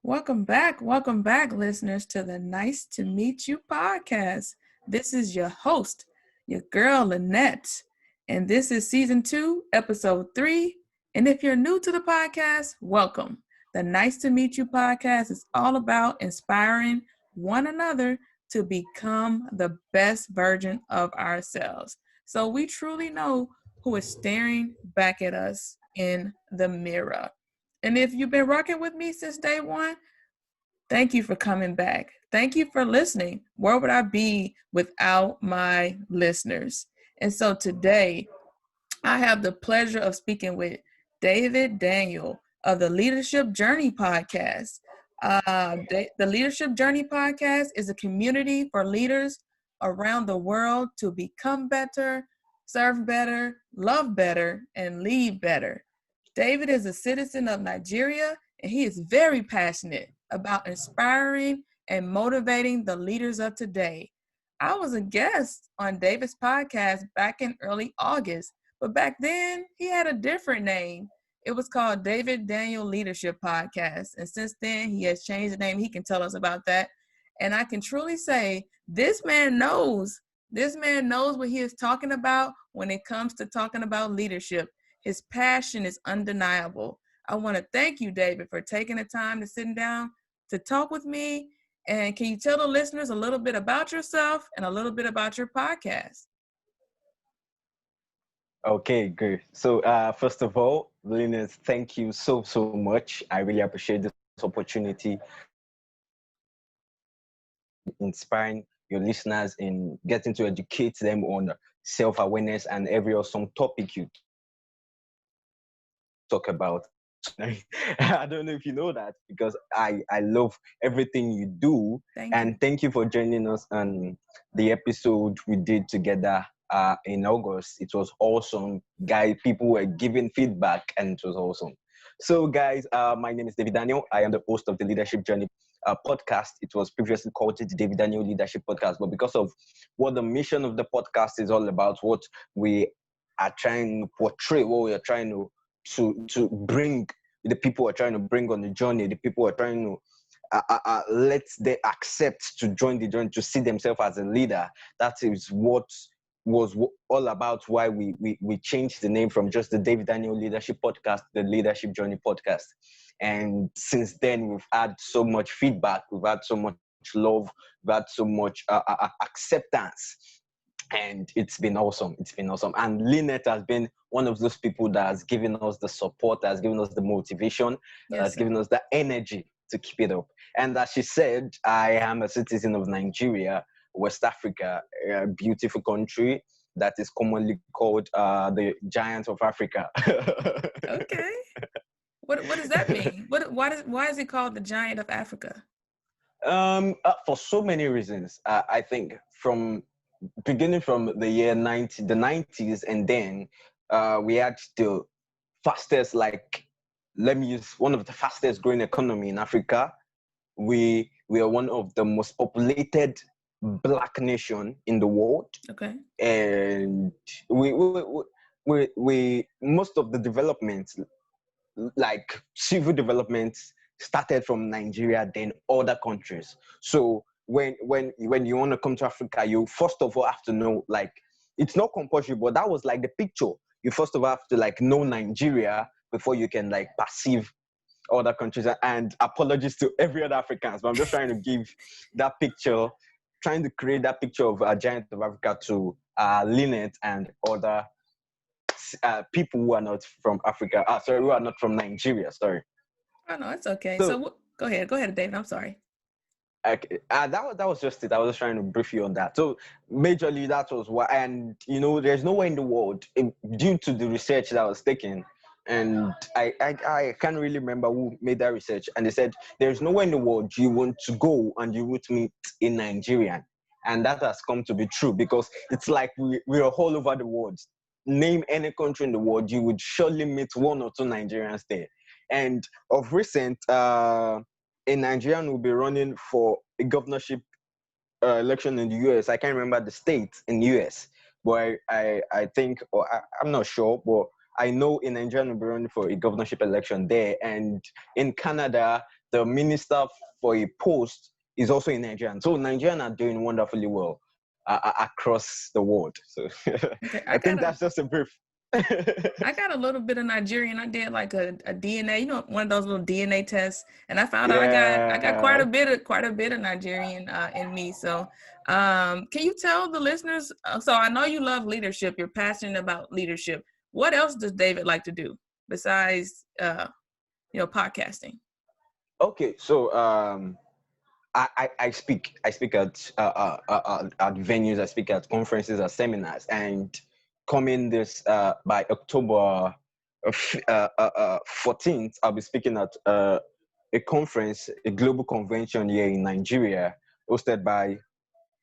Welcome back, listeners, to the Nice to Meet You podcast. This is your host, your girl, Lynette, and this is season 2, episode 3. And if you're new to the podcast, welcome. The Nice to Meet You podcast is all about inspiring one another to become the best version of ourselves. So we truly know who is staring back at us in the mirror. And if you've been rocking with me since day one, thank you for coming back. Thank you for listening. Where would I be without my listeners? And so today, I have the pleasure of speaking with David Daniel of the Leadership Journey podcast. The Leadership Journey podcast is a community for leaders around the world to become better, serve better, love better, and lead better. David is a citizen of Nigeria, and he is very passionate about inspiring and motivating the leaders of today. I was a guest on David's podcast back in early August, but back then he had a different name. It was called David Daniel Leadership Podcast. And since then he has changed the name. He can tell us about that. And I can truly say this man knows. This man knows what he is talking about when it comes to talking about leadership. His passion is undeniable. I want to thank you, David, for taking the time to sit down to talk with me. And can you tell the listeners a little bit about yourself and a little bit about your podcast? Okay, good. So, first of all, Linus, thank you so much. I really appreciate this opportunity inspiring your listeners in getting to educate them on self-awareness and every awesome topic you talk about. I don't know if you know that because I love everything you do. And thank you for joining us on the episode we did together in August. It was awesome. Guys, people were giving feedback and it was awesome. So guys, my name is David Daniel. I am the host of the Leadership Journey podcast. It was previously called the David Daniel Leadership Podcast, but because of what the mission of the podcast is all about, what we are trying to portray, what we are trying to bring, the people are trying to bring on the journey, the people are trying to let them accept to join the journey, to see themselves as a leader. That is what was all about why we changed the name from just the David Daniel Leadership Podcast, the Leadership Journey Podcast. And since then, we've had so much feedback, we've had so much love, we've had so much acceptance. And it's been awesome. It's been awesome. And Lynette has been one of those people that has given us the support, that has given us the motivation, that has given us the energy to keep it up. And as she said, I am a citizen of Nigeria, West Africa, a beautiful country that is commonly called the Giant of Africa. Okay. What does that mean? Why is it called the Giant of Africa? For so many reasons. I think beginning from the year the 90s, and then we had the fastest, let me use one of the fastest growing economy in Africa. We are one of the most populated Black nation in the world. Okay. And we most of the developments, like civil developments, started from Nigeria, then other countries. So when you want to come to Africa, you first of all have to know, it's not compulsory, but that was like the picture. You first of all have to know Nigeria before you can perceive other countries. And apologies to every other Africans, but I'm just trying to give that picture, trying to create that picture of a Giant of Africa to Lynette and other people who are not from Africa. Who are not from Nigeria. Sorry. Oh no, it's okay. So go ahead, David. I'm sorry. Okay, that was just it. I was just trying to brief you on that. So majorly that was why, and there's nowhere in the world, due to the research that was taken, and I can't really remember who made that research, and they said there's nowhere in the world you want to go and you would meet a Nigerian, and that has come to be true because it's like we are all over the world. Name any country in the world, you would surely meet one or two Nigerians there. And of recent, a Nigerian will be running for a governorship election in the US. I can't remember the state in the US, but I think, or I'm not sure, but I know a Nigerian will be running for a governorship election there. And in Canada, the minister for a post is also a Nigerian. So Nigerians are doing wonderfully well across the world. So Okay, I think that's just a brief. I got a little bit of Nigerian. I did like a DNA, one of those little DNA tests, and I found out I got quite a bit of Nigerian in me. So, can you tell the listeners? So I know you love leadership. You're passionate about leadership. What else does David like to do besides podcasting? Okay, so I speak at venues. I speak at conferences, at seminars, and coming this by October 14th, I'll be speaking at a conference, a global convention here in Nigeria, hosted by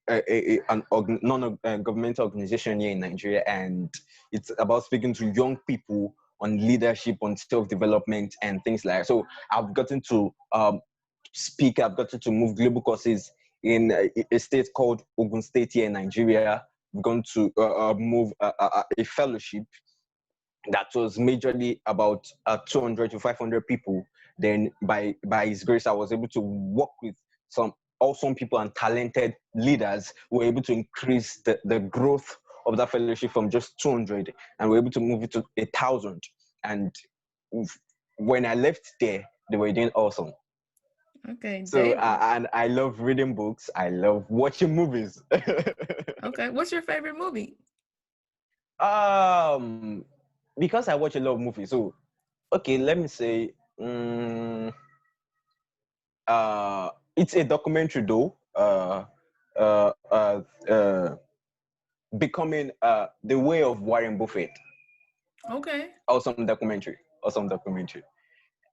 an non-governmental organization here in Nigeria, and it's about speaking to young people on leadership, on self-development, and things like that. So I've gotten to speak. I've gotten to move global courses in a state called Ogun State here in Nigeria. We've gone to move a fellowship that was majorly about 200 to 500 people. Then by His grace, I was able to work with some awesome people and talented leaders who were able to increase the growth of that fellowship from just 200, and we're able to move it to 1,000. And when I left there, they were doing awesome. Okay, so and I love reading books. I love watching movies. Okay, what's your favorite movie? Because I watch a lot of movies, so okay, let me say it's a documentary though. Becoming the Way of Warren Buffett. Okay. Awesome documentary.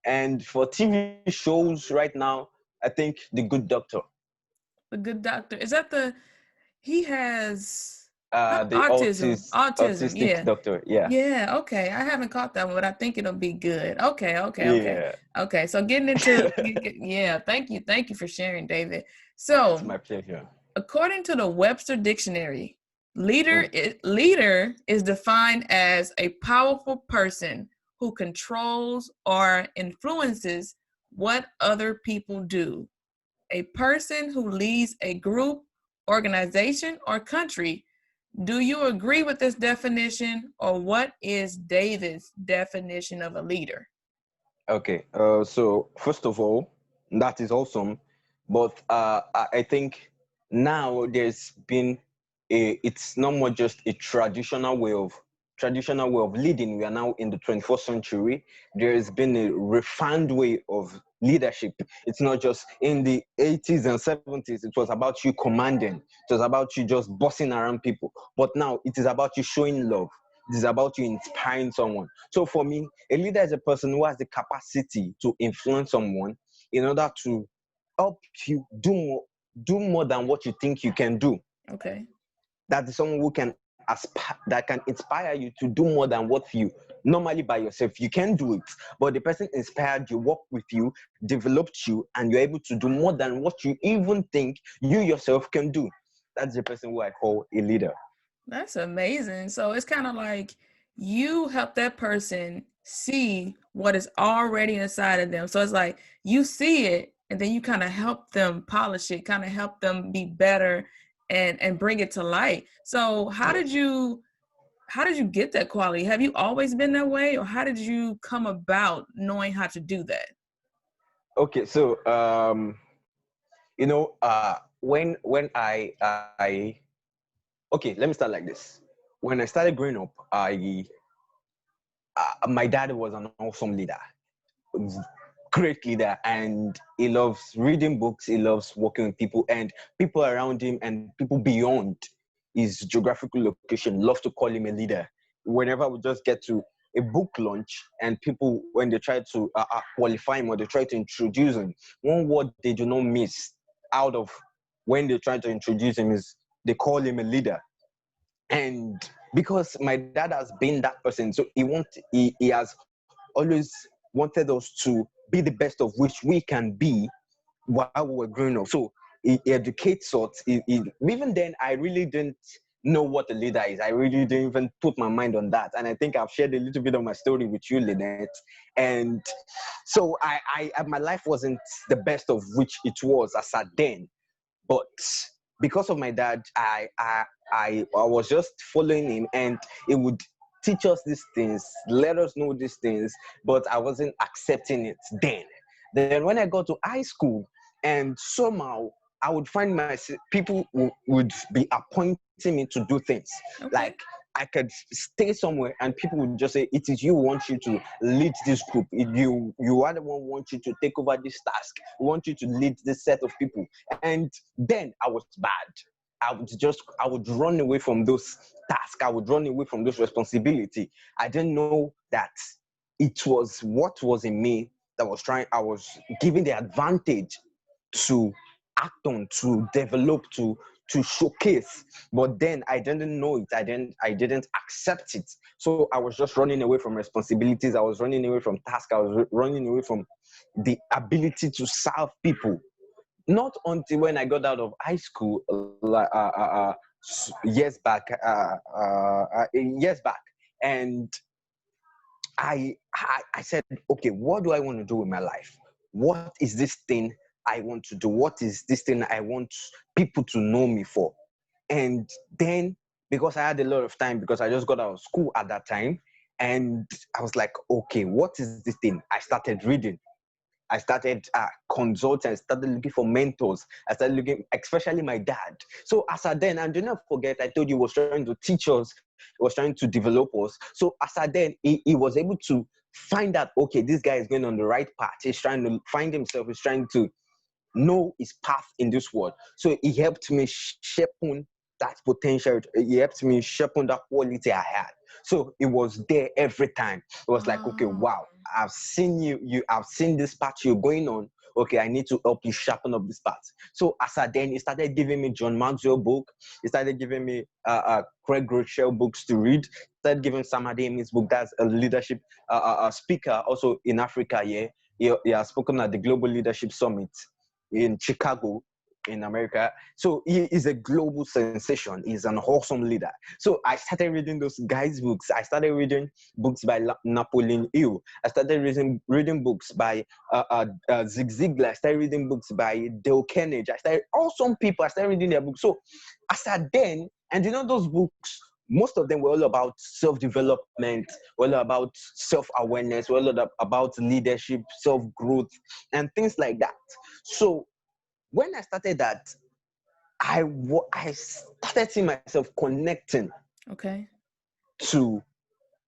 And for TV shows right now, I think The Good Doctor. The Good Doctor. Is that he has the autism. autistic doctor. Yeah, okay. I haven't caught that one, but I think it'll be good. Okay. So getting into yeah, thank you for sharing, David. So it's my pleasure. According to the Webster Dictionary, leader is defined as a powerful person who controls or influences what other people do. A person who leads a group, organization, or country. Do you agree with this definition, or what is David's definition of a leader? Okay, so first of all, that is awesome, but I think now there's been it's not more just a traditional way of leading. We are now in the 21st century. There has been a refined way of leadership. It's not just in the 80s and 70s. It was about you commanding. It was about you just bossing around people. But now it is about you showing love. It is about you inspiring someone. So for me, a leader is a person who has the capacity to influence someone in order to help you do more than what you think you can do. Okay. That is someone who can that can inspire you to do more than what you normally by yourself you can do it. But the person inspired you, worked with you, developed you, and you're able to do more than what you even think you yourself can do. That's the person who I call a leader. That's amazing. So it's kind of like you help that person see what is already inside of them. So it's like you see it and then you kind of help them polish it, kind of help them be better and bring it to light. So how did you get that quality? Have you always been that way, or how did you come about knowing how to do that? Okay, so when I okay, let me start like this. When I started growing up, my dad was an awesome leader, great leader, and he loves reading books. He loves working with people, and people around him and people beyond his geographical location love to call him a leader. Whenever we just get to a book launch and people, when they try to qualify him or they try to introduce him, one word they do not miss out of when they try to introduce him is they call him a leader. And because my dad has been that person, so he has always wanted us to be the best of which we can be while we were growing up. So he educates us. Even then, I really didn't know what a leader is. I really didn't even put my mind on that. And I think I've shared a little bit of my story with you, Lynette. And so my life wasn't the best of which it was as at then. But because of my dad, I was just following him, and it would teach us these things, let us know these things, but I wasn't accepting it then. Then when I got to high school, and somehow I would find my people would be appointing me to do things. Okay. Like I could stay somewhere and people would just say, it is you, want you to lead this group. You are the one who wants you to take over this task. We want you to lead this set of people. And then I was bad. I would run away from those tasks. I would run away from those responsibility. I didn't know that it was what was in me that I was given the advantage to act on, to develop, to showcase. But then I didn't know it. I didn't accept it. So I was just running away from responsibilities. I was running away from tasks. I was running away from the ability to serve people. Not until when I got out of high school, years back, and I said, okay, what do I want to do with my life? What is this thing I want to do? What is this thing I want people to know me for? And then, because I had a lot of time, because I just got out of school at that time, and I was like, okay, what is this thing? I started reading. I started consulting. I started looking for mentors. I started looking, especially my dad. So as I then, and do not forget, I told you he was trying to teach us, he was trying to develop us. So as I then, he was able to find out, okay, this guy is going on the right path. He's trying to find himself. He's trying to know his path in this world. So he helped me sharpen that potential. He helped me sharpen that quality I had. So it was there every time. It was like, okay, wow, I've seen I've seen this path you're going on. Okay, I need to help you sharpen up this path. So as I then, he started giving me John Maxwell book. He started giving me Craig Rochelle books to read. Started giving Sam Adeyemi's book. That's a leadership speaker also in Africa. Yeah, he has spoken at the Global Leadership Summit in Chicago, in America. So he is a global sensation. He's an awesome leader. So I started reading those guys' books. I started reading books by Napoleon Hill. I started reading books by Zig Ziglar. I started reading books by Dale Carnegie. Awesome people. I started reading their books. So I sat then, and those books, most of them were all about self-development, all about self-awareness, all about leadership, self-growth, and things like that. So when I started that, I started seeing myself connecting to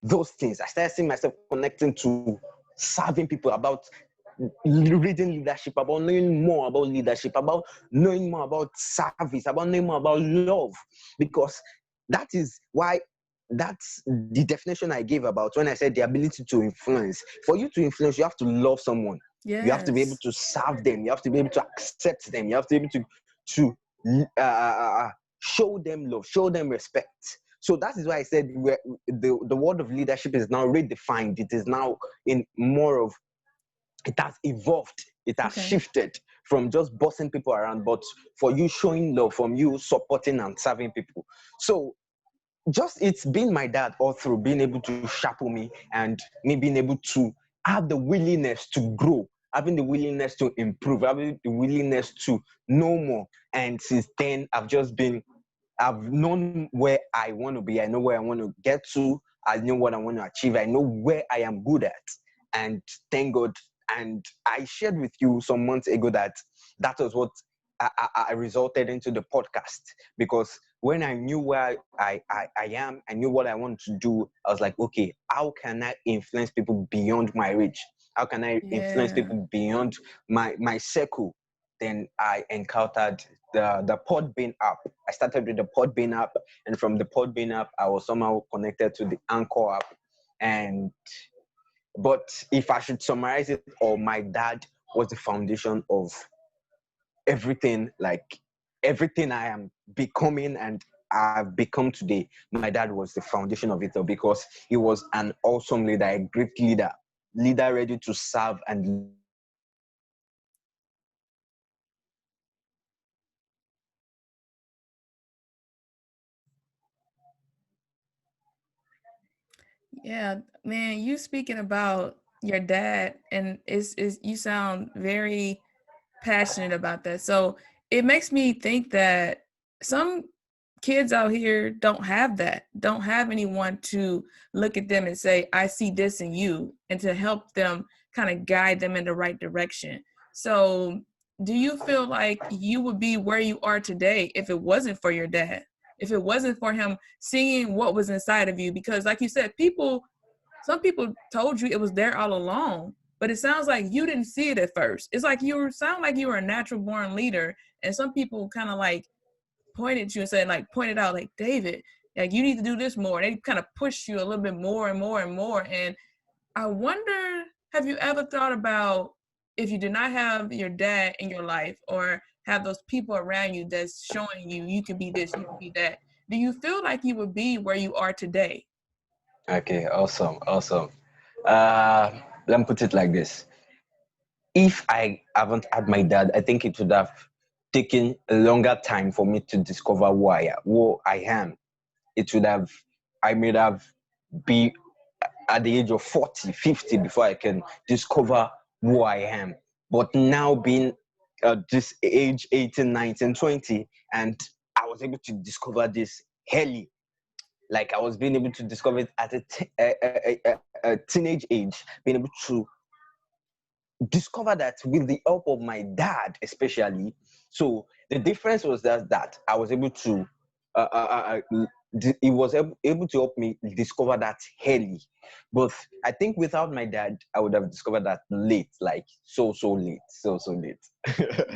those things. I started seeing myself connecting to serving people, about reading leadership, about knowing more about leadership, about knowing more about service, about knowing more about love, because that is why that's the definition I gave about when I said the ability to influence. For you to influence, you have to love someone. Yes. You have to be able to serve them. You have to be able to accept them. You have to be able to show them love, show them respect. So that is why I said the word of leadership is now redefined. It is now in more of, it has evolved. It has shifted from just bossing people around, but for you showing love, from you supporting and serving people. So just, it's been my dad all through, being able to sharpen me, and me being able to have the willingness to grow, having the willingness to improve, having the willingness to know more. And since then, I've known where I want to be. I know where I want to get to. I know what I want to achieve. I know where I am good at. And thank God. And I shared with you some months ago that was what I resulted into the podcast, because when I knew where I am, I knew what I want to do. I was like, okay, how can I influence people beyond my reach? How can I influence people beyond my circle? Then I encountered the Podbean app. I started with the Podbean app, and from the Podbean app, I was somehow connected to the Anchor app. But if I should summarize it, my dad was the foundation of everything, like everything I am becoming and I've become today. My dad was the foundation of it all, because he was an awesome leader, a great leader ready to serve and Yeah, man, you speaking about your dad, and is you sound very passionate about that. So it makes me think that some kids out here don't have that, don't have anyone to look at them and say, I see this in you, and to help them kind of guide them in the right direction. So do you feel like you would be where you are today if it wasn't for your dad? If it wasn't for him seeing what was inside of you? Because like you said, some people told you it was there all along, but it sounds like you didn't see it at first. It's like sound like you were a natural born leader, and some people kind of like pointed you and said, like, pointed out, like, David, like, you need to do this more. And they kind of push you a little bit more and more and more. And I wonder, have you ever thought about if you did not have your dad in your life, or have those people around you that's showing you you can be this, you can be that? Do you feel like you would be where you are today? Okay, awesome, awesome. Let me put it like this. If I haven't had my dad, I think it would have taken a longer time for me to discover who I am. It would have, I may have be at the age of 40, 50 before I can discover who I am. But now being this age 18, 19, 20, and I was able to discover this early. Like I was being able to discover it at a teenage age, being able to discover that with the help of my dad, especially. So the difference was that I was able to, he was able to help me discover that early. But I think without my dad, I would have discovered that late, like so late, so late.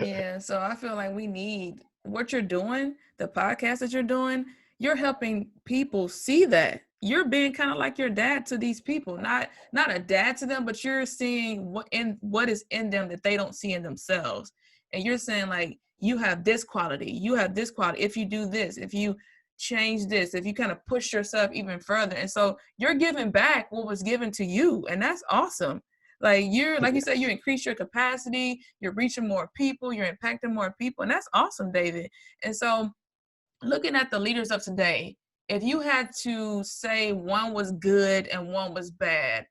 Yeah, so I feel like we need what you're doing, the podcast that you're doing, you're helping people see that. You're being kind of like your dad to these people, not a dad to them, but you're seeing what is in them that they don't see in themselves. And you're saying like you have this quality, you have this quality if you do this, if you change this, if you kind of push yourself even further. And so you're giving back what was given to you, and that's awesome. Like like you said, you increase your capacity, you're reaching more people, you're impacting more people, and that's awesome, David. And so, looking at the leaders of today, if you had to say one was good and one was bad,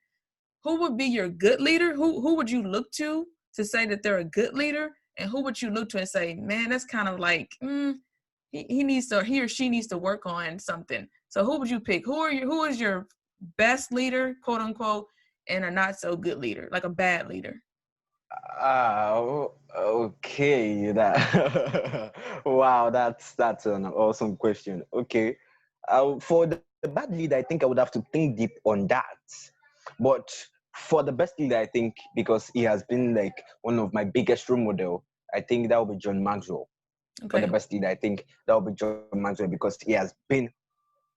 who would be your good leader? Who would you look to say that they're a good leader? And who would you look to and say, man, that's kind of like he or she needs to work on something. So who would you pick? Who is your best leader, quote unquote, and a not so good leader, like a bad leader? Okay. That wow, that's an awesome question. Okay, for the bad lead, I think I would have to think deep on that. But for the best lead, I think because he has been like one of my biggest role model, I think that would be John Maxwell. For the Okay. best lead, I think that would be John Maxwell because he has been,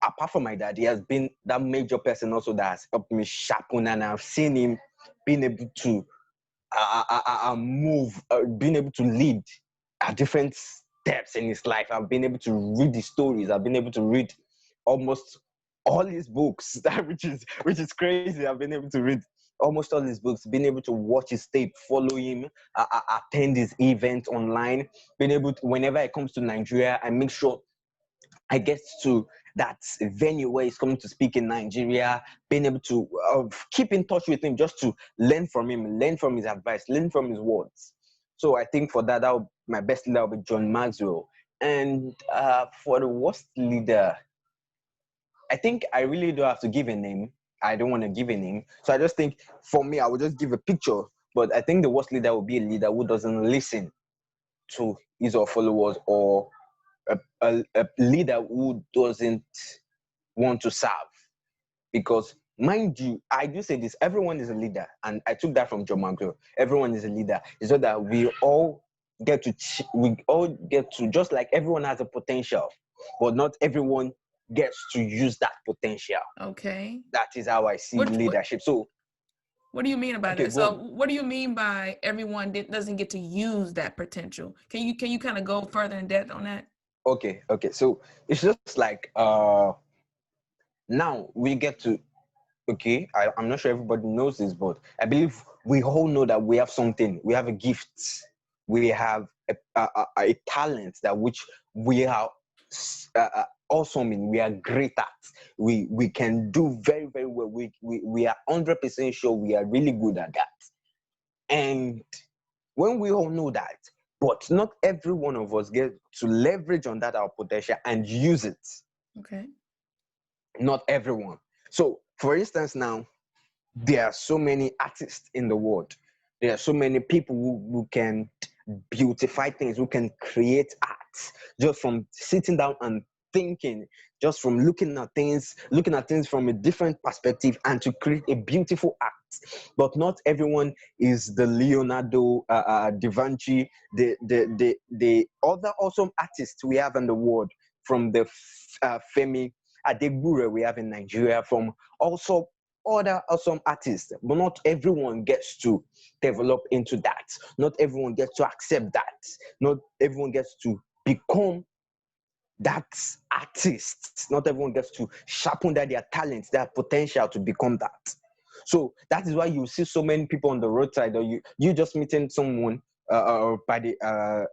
apart from my dad, he has been that major person also that has helped me sharpen, and I've seen him being able to move, being able to lead at different steps in his life. I've been able to read his stories. I've been able to read almost all his books, which is crazy. I've been able to read almost all his books, being able to watch his tape, follow him, attend his event online, being able to, whenever I comes to Nigeria, I make sure I get to that venue where he's coming to speak in Nigeria, being able to keep in touch with him, just to learn from him, learn from his advice, learn from his words. So I think for that would, my best leader will be John Maxwell. And for the worst leader, I think I really don't have to give a name. I don't want to give a name. So I just think for me, I would just give a picture. But I think the worst leader will be a leader who doesn't listen to his or followers, or a leader who doesn't want to serve. Because mind you, I do say this, everyone is a leader, and I took that from John Maxwell. Everyone is a leader. It's so that we all get to, just like everyone has a potential, but not everyone gets to use that potential. Okay. That is how I see What what leadership. So what do you mean about okay, that? go So on. what do you mean by everyone doesn't get to use that potential? Can you kind of go further in depth on that? Okay. So it's just like now we get to, okay, I'm not sure everybody knows this, but I believe we all know that we have something. We have a gift. We have a talent that which we are awesome in, we are great at, we can do very, very well. We are 100% sure we are really good at that. And when we all know that, but not every one of us get to leverage on that our potential and use it. Okay. Not everyone. So, for instance, now there are so many artists in the world. There are so many people who can beautify things, who can create art just from sitting down and thinking, just from looking at things from a different perspective and to create a beautiful art. But not everyone is the Leonardo da Vinci, the other awesome artists we have in the world, from the Femi Adegbure we have in Nigeria, from also other awesome artists. But not everyone gets to develop into that. Not everyone gets to accept that. Not everyone gets to become that artist. Not everyone gets to sharpen their talents, their potential to become that. So that is why you see so many people on the roadside, or you just meeting someone by the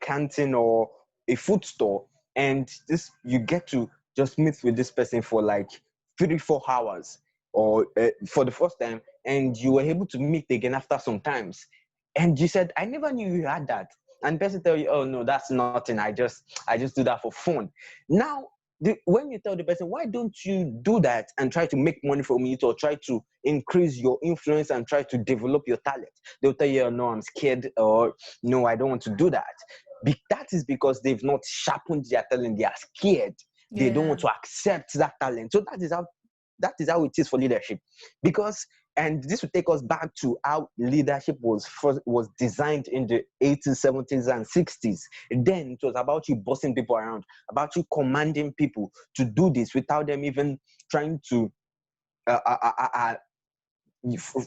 canteen or a food store, and this, you get to just meet with this person for like 3-4 hours, or for the first time, and you were able to meet again after some times, and you said, I never knew you had that. And person tell you, oh no, that's nothing, I just do that for fun. Now when you tell the person, why don't you do that and try to make money from it, or try to increase your influence and try to develop your talent, they'll tell you, oh, no, I'm scared, or no, I don't want to do that. That is because they've not sharpened their talent. They are scared. They don't want to accept that talent. So that is how it is for leadership. Because, and this will take us back to how leadership was designed in the 80s, 70s, and 60s. Then it was about you bossing people around, about you commanding people to do this without them even trying to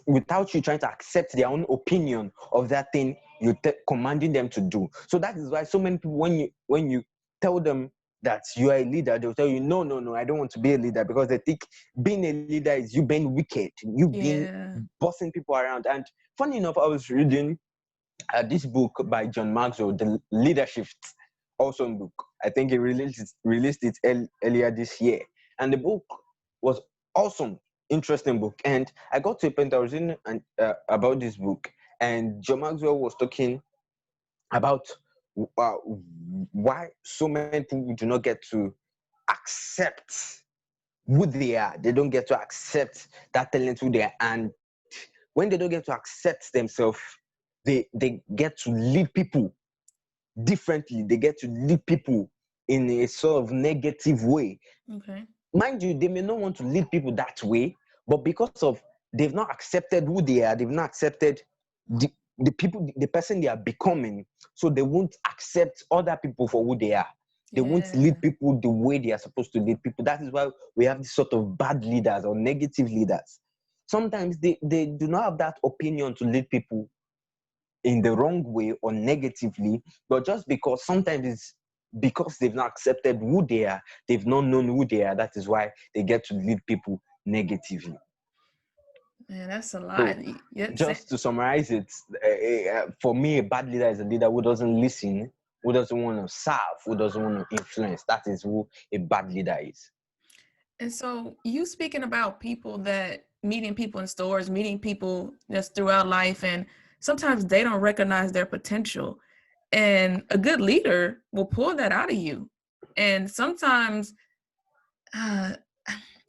without you trying to accept their own opinion of that thing you're commanding them to do. So that is why so many people, when you tell them that you are a leader, they'll tell you, no, no, no, I don't want to be a leader, because they think being a leader is you being wicked, you being bossing people around. And funny enough, I was reading this book by John Maxwell, The Leadership, awesome book. I think he released it earlier this year, and the book was awesome, interesting book. And I got to a point, I was reading about this book, and John Maxwell was talking about why so many people do not get to accept who they are. They don't get to accept that talent who they are, and when they don't get to accept themselves, they get to lead people differently. They get to lead people in a sort of negative way. Okay. Mind you, they may not want to lead people that way, but because of they've not accepted who they are, they've not accepted the people, the person they are becoming, so they won't accept other people for who they are. They won't lead people the way they are supposed to lead people. That is why we have this sort of bad leaders or negative leaders. Sometimes they do not have that opinion to lead people in the wrong way or negatively, but just because sometimes it's because they've not accepted who they are, they've not known who they are, that is why they get to lead people negatively. Man, that's a lot. So, just to summarize it, for me, a bad leader is a leader who doesn't listen, who doesn't want to serve, who doesn't want to influence. That is who a bad leader is. And so you speaking about people that meeting people in stores, meeting people just throughout life, and sometimes they don't recognize their potential. And a good leader will pull that out of you. And sometimes I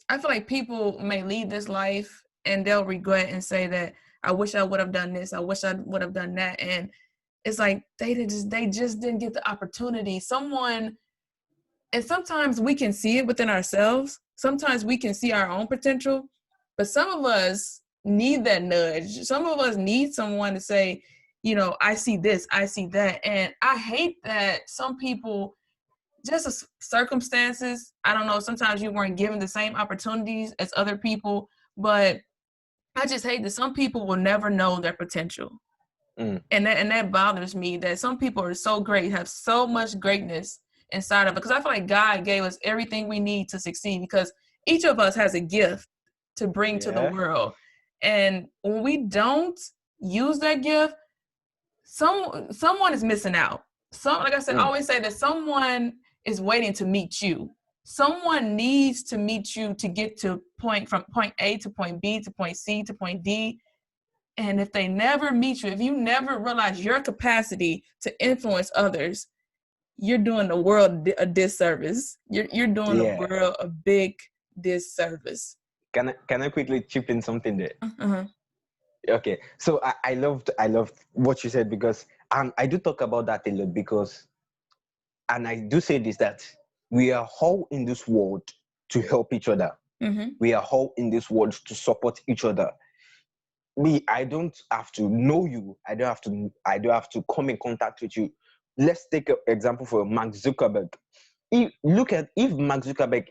feel like people may lead this life and they'll regret and say that I wish I would have done this, I wish I would have done that. And it's like they just didn't get the opportunity. And sometimes we can see it within ourselves. Sometimes we can see our own potential, but some of us need that nudge. Some of us need someone to say, I see this, I see that. And I hate that some people, just circumstances, I don't know, sometimes you weren't given the same opportunities as other people, but I just hate that some people will never know their potential. And that bothers me, that some people are so great, have so much greatness inside of it. Because I feel like God gave us everything we need to succeed, because each of us has a gift to bring to the world. And when we don't use that gift, someone is missing out. like I said, I always say that someone is waiting to meet you. Someone needs to meet you to get to from point A to point B to point C to point D. And if they never meet you, if you never realize your capacity to influence others, you're doing the world a disservice. You're doing the world a big disservice. Can I quickly chip in something there? Uh-huh. Okay, so I loved what you said, because I do talk about that a lot, because, and I do say this, that we are all in this world to help each other. Mm-hmm. We are all in this world to support each other. I don't have to know you. I don't have to come in contact with you. Let's take an example for Mark Zuckerberg. If Mark Zuckerberg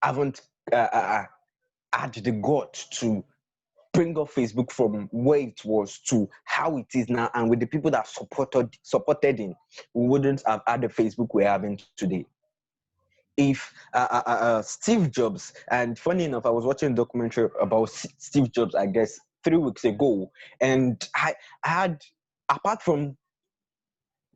haven't had the guts to bring up Facebook from where it was to how it is now, and with the people that supported him, we wouldn't have had the Facebook we're having today. If Steve Jobs, and funny enough, I was watching a documentary about Steve Jobs, I guess 3 weeks ago, and I had, apart from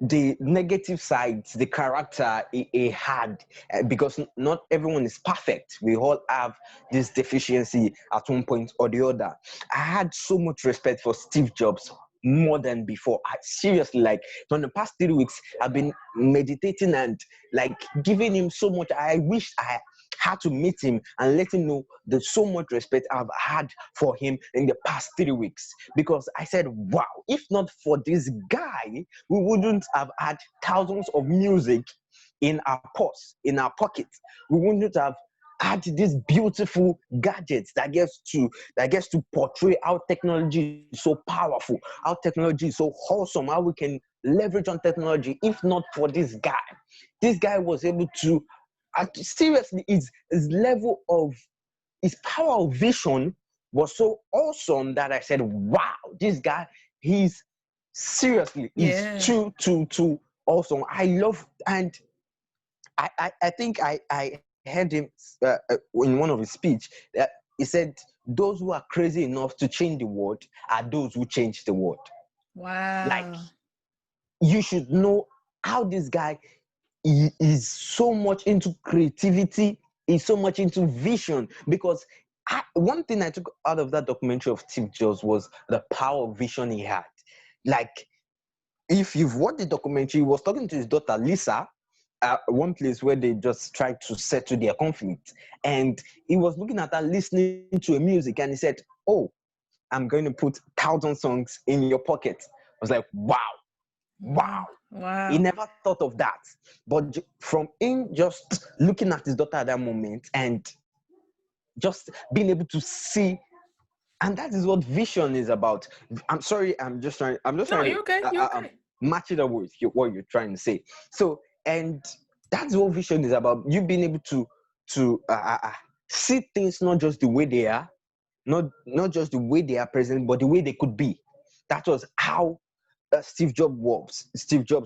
the negative sides, the character he had, because not everyone is perfect. We all have this deficiency at one point or the other. I had so much respect for Steve Jobs, more than before. I seriously, like, for the past 3 weeks, I've been meditating and like giving him so much. I wish I had to meet him and let him know the so much respect I've had for him in the past 3 weeks, because I said, wow, if not for this guy, we wouldn't have had thousands of music in our purse, in our pockets. We wouldn't have had these beautiful gadgets that gets to portray how technology is so powerful, how technology is so wholesome, how we can leverage on technology. If not for this guy was able to, seriously, his level of, his power of vision was so awesome that I said, wow, this guy, he's seriously, he's too awesome. I love, and I think I heard him in one of his speech that he said, those who are crazy enough to change the world are those who change the world. Wow. Like, you should know how this guy is so much into creativity, is so much into vision, because one thing I took out of that documentary of Steve Jobs was the power of vision he had. Like, if you've watched the documentary, he was talking to his daughter Lisa at one place where they just tried to settle their conflict, and he was looking at her listening to a music, and he said, oh, I'm going to put 1,000 songs in your pocket. I was like, wow. He never thought of that. But from him just looking at his daughter at that moment and just being able to see, and that is what vision is about. I'm sorry, I'm just trying you're okay. Match it up with what you're trying to say. So, and that's what vision is about. You being able to see things not just the way they are, not just the way they are present, but the way they could be. That was how Steve Jobs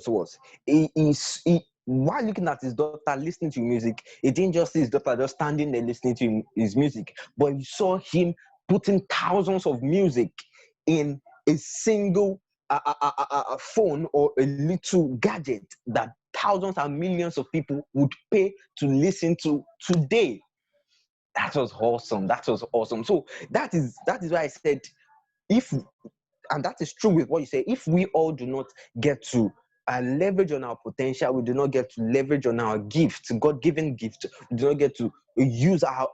was. He while looking at his daughter listening to music, he didn't just see his daughter just standing there listening to his music, but he saw him putting thousands of music in a single phone or a little gadget that thousands and millions of people would pay to listen to today. That was awesome. So that is why I said, if, and that is true with what you say, if we all do not get to leverage on our potential, we do not get to leverage on our gifts, God-given gifts, we do not get to use our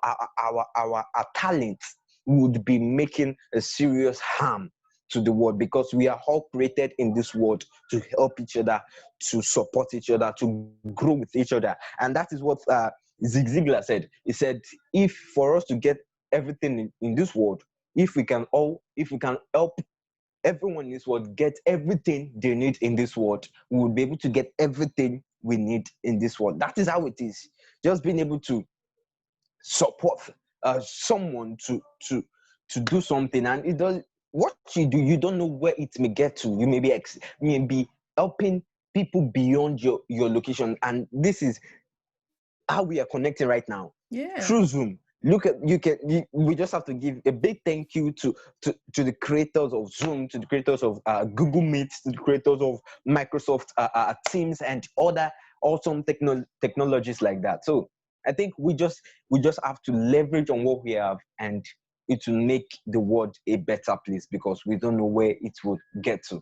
talents, we would be making a serious harm to the world, because we are all created in this world to help each other, to support each other, to grow with each other. And that is what Zig Ziglar said. He said, if for us to get everything in this world, if we can help everyone in this world get everything they need in this world, we will be able to get everything we need in this world. That is how it is. Just being able to support someone to do something, and it does what you do. You don't know where it may get to. You may be helping people beyond your location, and this is how we are connecting right now. Yeah. Through Zoom. look at we just have to give a big thank you to the creators of Zoom, to the creators of Google Meet, to the creators of Microsoft Teams and other awesome technologies like that. So I think we just have to leverage on what we have, and it will make the world a better place, because we don't know where it will get to.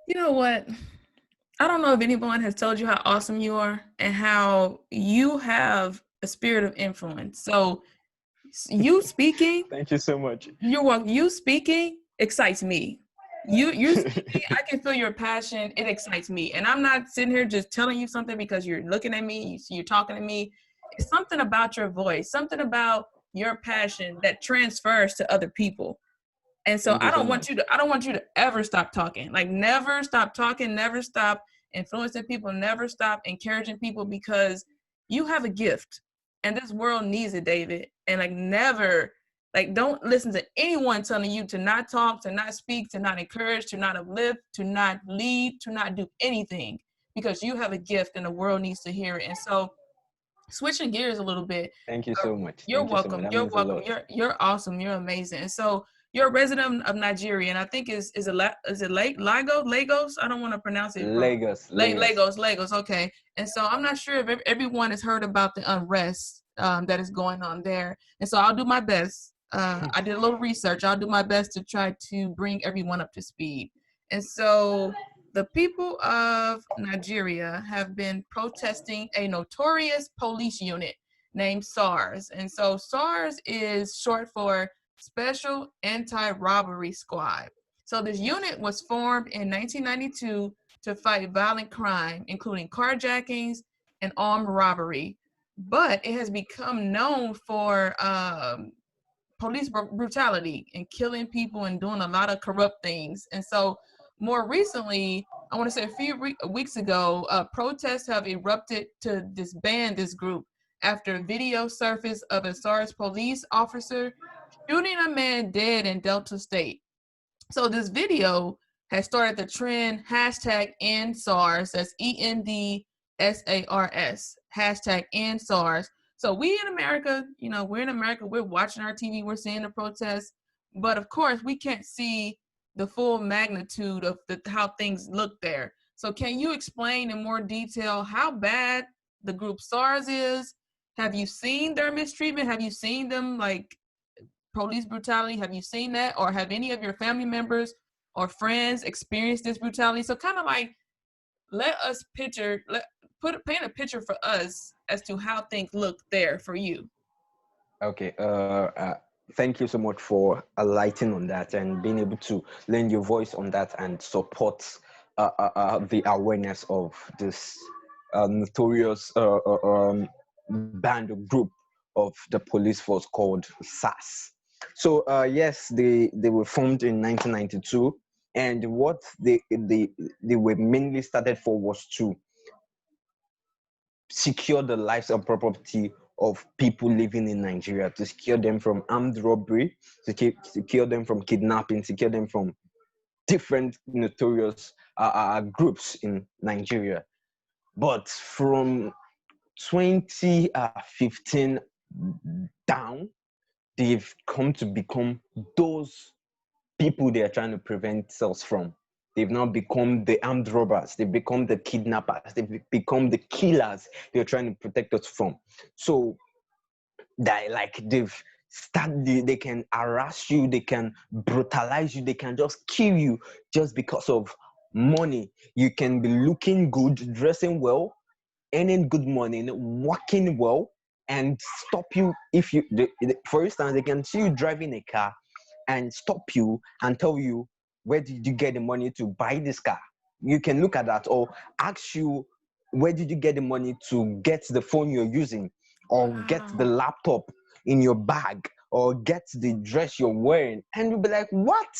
You know what? I don't know if anyone has told you how awesome you are and how you have a spirit of influence. So you speaking, Thank you so much. you speaking excites me. You speaking, I can feel your passion. It excites me, and I'm not sitting here just telling you something because you're looking at me, you're talking to me. It's something about your voice, something about your passion that transfers to other people. And so Thank you so much. I don't want you to ever stop talking. Like never stop talking, never stop influencing people, never stop encouraging people, because you have a gift and this world needs it, David. And like never, like don't listen to anyone telling you to not talk, to not speak, to not encourage, to not uplift, to not lead, to not do anything, because you have a gift and the world needs to hear it. And so switching gears a little bit. Thank you so much. You're Thank you so much. welcome. That You're means a welcome. lot. You're awesome. You're amazing. And so you're a resident of Nigeria, and I think is it Lagos? I don't want to pronounce it wrong. Lagos. Lagos. Okay. And so I'm not sure if everyone has heard about the unrest that is going on there. And so I'll do my best. I did a little research. I'll do my best to try to bring everyone up to speed. And so the people of Nigeria have been protesting a notorious police unit named SARS. And so SARS is short for Special Anti-Robbery Squad. So this unit was formed in 1992 to fight violent crime, including carjackings and armed robbery. But it has become known for police brutality and killing people and doing a lot of corrupt things. And so more recently, I want to say a few weeks ago, protests have erupted to disband this group after video surfaced of a SARS police officer shooting a man dead in Delta State. So this video has started the trend hashtag end SARS. That's ENDSARS, hashtag end SARS. So we in America, we're in America, we're watching our TV, we're seeing the protests, but of course we can't see the full magnitude of how things look there. So can you explain in more detail how bad the group SARS is? Have you seen their mistreatment? Have you seen them like police brutality? Have you seen that? Or have any of your family members or friends experienced this brutality? So kind of like let us paint a picture for us as to how things look there for you. Okay. Thank you so much for alighting on that and being able to lend your voice on that and support the awareness of this notorious band or group of the police force called SARS. So yes, they were formed in 1992, and what they were mainly started for was to secure the lives and property of people living in Nigeria, to secure them from armed robbery, to secure them from kidnapping, secure them from different notorious groups in Nigeria. But from 2015 down, they've come to become those people they are trying to prevent us from. They've now become the armed robbers. They've become the kidnappers. They've become the killers they're trying to protect us from. So they can harass you, they can brutalize you, they can just kill you just because of money. You can be looking good, dressing well, earning good money, working well, and stop you if you, for instance, they can see you driving a car and stop you and tell you, where did you get the money to buy this car? You can look at that, or ask you, where did you get the money to get the phone you're using, or get the laptop in your bag, or get the dress you're wearing? And you'll be like, what?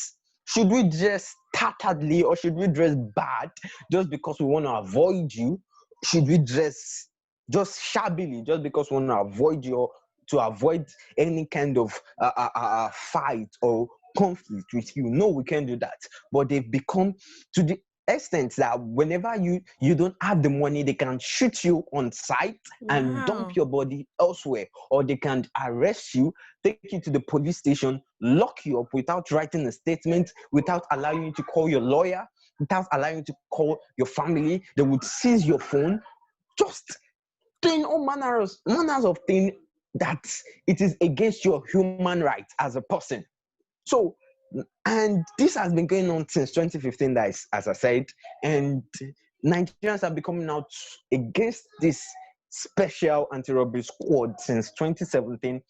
Should we dress tatteredly, or should we dress bad just because we want to avoid you? Should we dress just shabbily just because we want to avoid you, or to avoid any kind of fight or conflict with you? No, we can't do that. But they've become, to the extent that whenever you don't have the money, they can shoot you on site and dump your body elsewhere, or they can arrest you, take you to the police station, lock you up without writing a statement, without allowing you to call your lawyer, without allowing you to call your family. They would seize your phone, just doing all manners of things that it is against your human rights as a person. So, and this has been going on since 2015, that is, as I said, and Nigerians have been coming out against this special anti-robbery squad since 2017,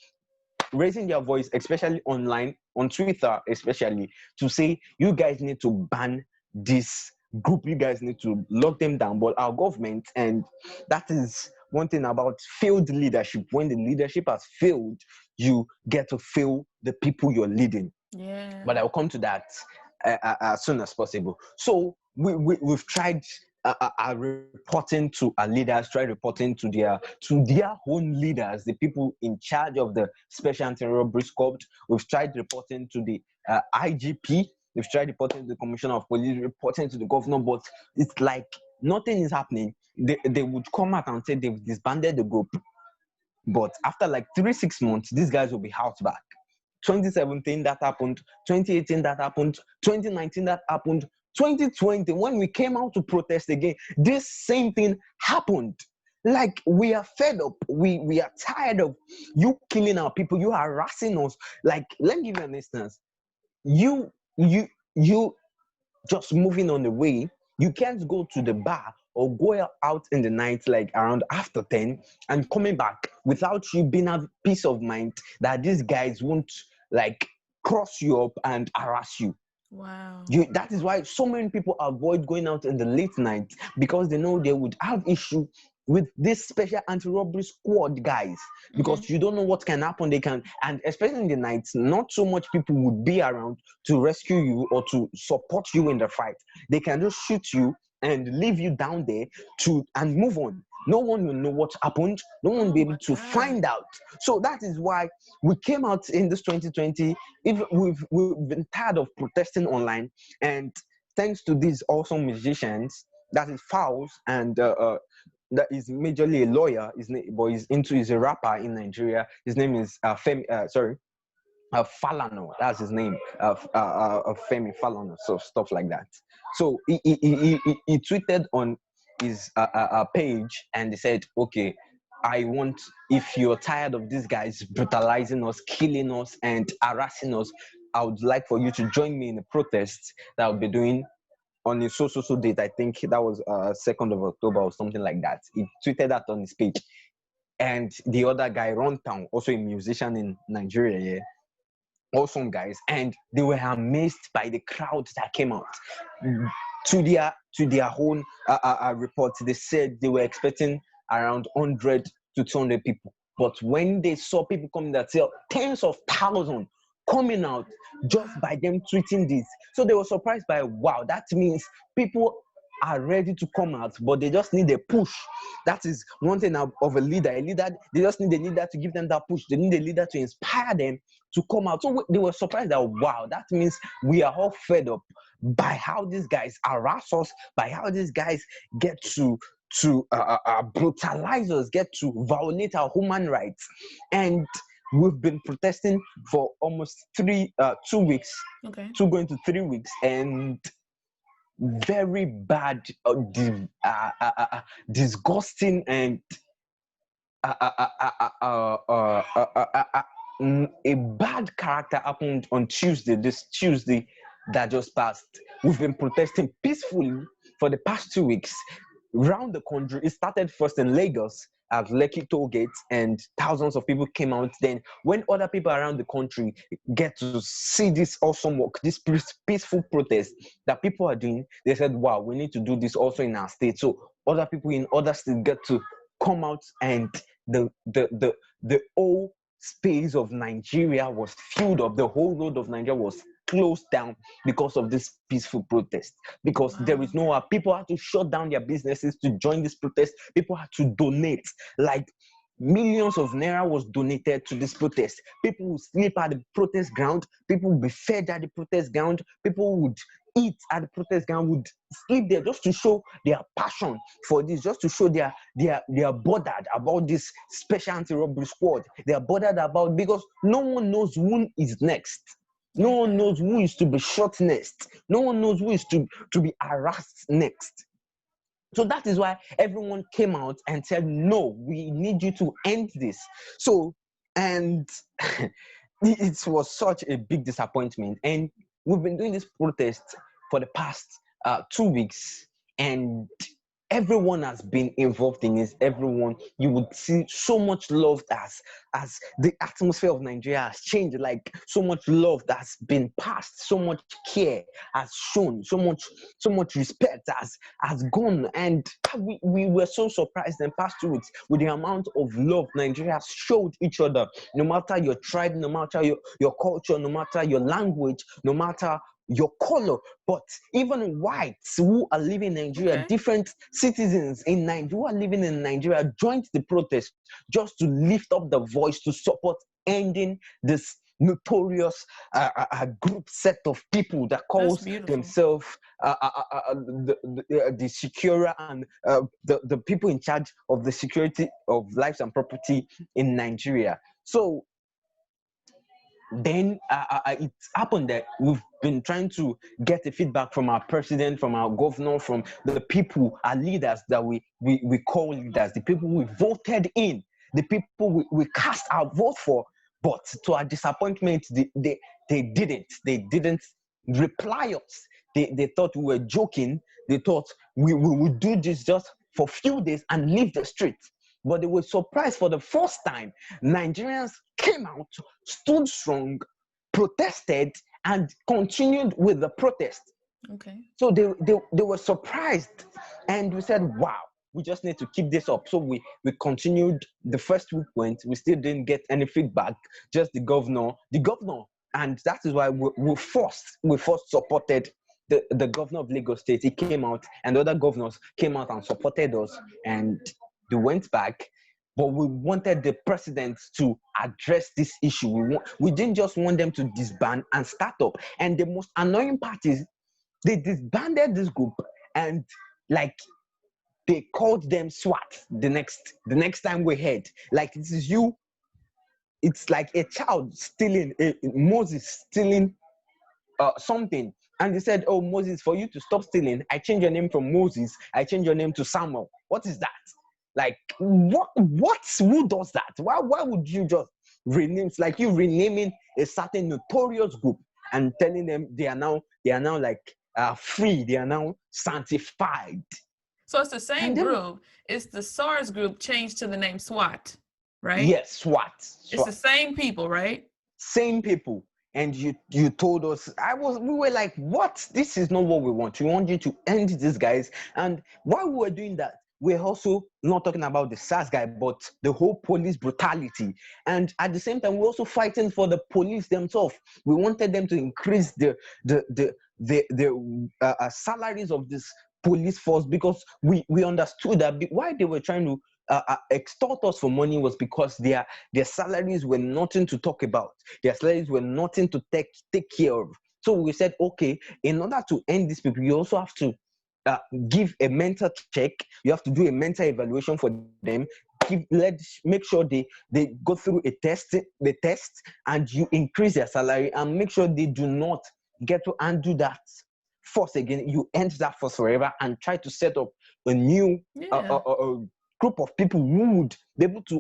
raising their voice, especially online, on Twitter especially, to say, you guys need to ban this group, you guys need to lock them down. But our government, and that is one thing about failed leadership, when the leadership has failed, you get to fail the people you're leading. Yeah. But I'll come to that as soon as possible. So we've tried reporting to our leaders, tried reporting to their own leaders, the people in charge of the Special Anti-Robbery Squad. We've tried reporting to the IGP. We've tried reporting to the Commissioner of Police, reporting to the governor, but it's like nothing is happening. They would come out and say they've disbanded the group, but after like 3-6 months, these guys will be out back. 2017 that happened, 2018 that happened, 2019 that happened, 2020 when we came out to protest again, this same thing happened. Like, we are fed up, we are tired of you killing our people, you harassing us. Like, let me give you an instance. You just moving on the way, you can't go to the bar or go out in the night like around after 10 and coming back without you being a peace of mind that these guys won't like cross you up and harass you. Wow. That is why so many people avoid going out in the late night, because they know they would have issue with this special anti-robbery squad guys, because you don't know what can happen. They can, and especially in the nights, not so much people would be around to rescue you or to support you in the fight. They can just shoot you and leave you down there and move on. No one will know what happened. No one will be able to find out. So that is why we came out in this 2020. If we've been tired of protesting online, and thanks to these awesome musicians, that is Fowls, and that is majorly a lawyer, but he's a rapper in Nigeria. His name is Falano. That's his name. Femi Falano. So stuff like that. So he tweeted on his page, and he said, okay, if you're tired of these guys brutalizing us, killing us, and harassing us, I would like for you to join me in a protest that I'll be doing on a so date. I think that was 2nd of October or something like that. He tweeted that on his page. And the other guy, Runtown, also a musician in Nigeria, yeah, awesome guys, and they were amazed by the crowds that came out. To their own reports, they said they were expecting around 100 to 200 people, but when they saw people coming, that said tens of thousands coming out just by them tweeting this, so they were surprised by, wow, that means people are ready to come out, but they just need a push. That is one thing of a leader. They just need a leader to give them that push. They need a leader to inspire them to come out. So they were surprised that, wow, that means we are all fed up by how these guys harass us, by how these guys get to brutalize us, get to violate our human rights. And we've been protesting for almost 2 weeks, 2 going to 3 weeks, and very bad, disgusting, and a bad character happened on this Tuesday that just passed. We've been protesting peacefully for the past 2 weeks around the country. It started first in Lagos at Lekki toll gates, and thousands of people came out. Then when other people around the country get to see this awesome work, this peaceful protest that people are doing, they said, wow, we need to do this also in our state. So other people in other states get to come out, and the whole space of Nigeria was filled up. The whole road of Nigeria was closed down because of this peaceful protest, because there is people had to shut down their businesses to join this protest. People had to donate. Like, millions of naira was donated to this protest. People would sleep at the protest ground. People would be fed at the protest ground. People would eat at the protest ground, would sleep there, just to show their passion for this, just to show they are bothered about this special anti-robbery squad. They are bothered about, because no one knows who is next. No one knows who is to be shot next. No one knows who is to be harassed next. So that is why everyone came out and said, no, we need you to end this. So, and it was such a big disappointment. And we've been doing this protest for the past 2 weeks, and everyone has been involved in this. Everyone, you would see so much love as the atmosphere of Nigeria has changed. Like, so much love that's been passed, so much care has shown, so much respect has gone. And we were so surprised in the past 2 weeks with the amount of love Nigeria has showed each other, no matter your tribe, no matter your culture, no matter your language, no matter your color. But even whites who are living in Nigeria, different citizens in Nigeria who are living in Nigeria, joined the protest just to lift up the voice to support ending this notorious group set of people that calls themselves the securer and the people in charge of the security of lives and property in Nigeria. So then it happened that we've been trying to get the feedback from our president, from our governor, from the people, our leaders that we call leaders, the people we voted in, the people we cast our vote for. But to our disappointment, they didn't reply us. They thought we were joking. They thought we would do this just for a few days and leave the streets. But they were surprised. For the first time, Nigerians came out, stood strong, protested, and continued with the protest. Okay. So they were surprised, and we said, wow, we just need to keep this up. So we continued. The first week went, we still didn't get any feedback, just the governor, and that is why we first supported the governor of Lagos State. He came out, and the other governors came out and supported us, and they went back. But we wanted the president to address this issue. We didn't just want them to disband and start up. And the most annoying part is they disbanded this group, and like they called them SWAT the next time we heard. Like, this is you. It's like a child stealing, Moses stealing something. And they said, oh, Moses, for you to stop stealing, I change your name from Moses, I change your name to Samuel. What is that? Like, what? Who does that? Why would you just rename? It's like you renaming a certain notorious group and telling them they are now like free. They are now sanctified. So it's the same group. It's the SARS group changed to the name SWAT, right? Yes, SWAT. It's the same people, right? Same people. And you told us, we were like, what? This is not what we want. We want you to end these guys. And while we were doing that, we're also not talking about the SARS guy, but the whole police brutality. And at the same time, we're also fighting for the police themselves. We wanted them to increase the salaries of this police force, because we understood that why they were trying to extort us for money was because their salaries were nothing to talk about. Their salaries were nothing to take care of. So we said, okay, in order to end these people, you also have to give a mental check. You have to do a mental evaluation for them. Make sure they go through the test, and you increase their salary, and make sure they do not get to undo that force again. You end that force forever and try to set up a new group of people who would be able to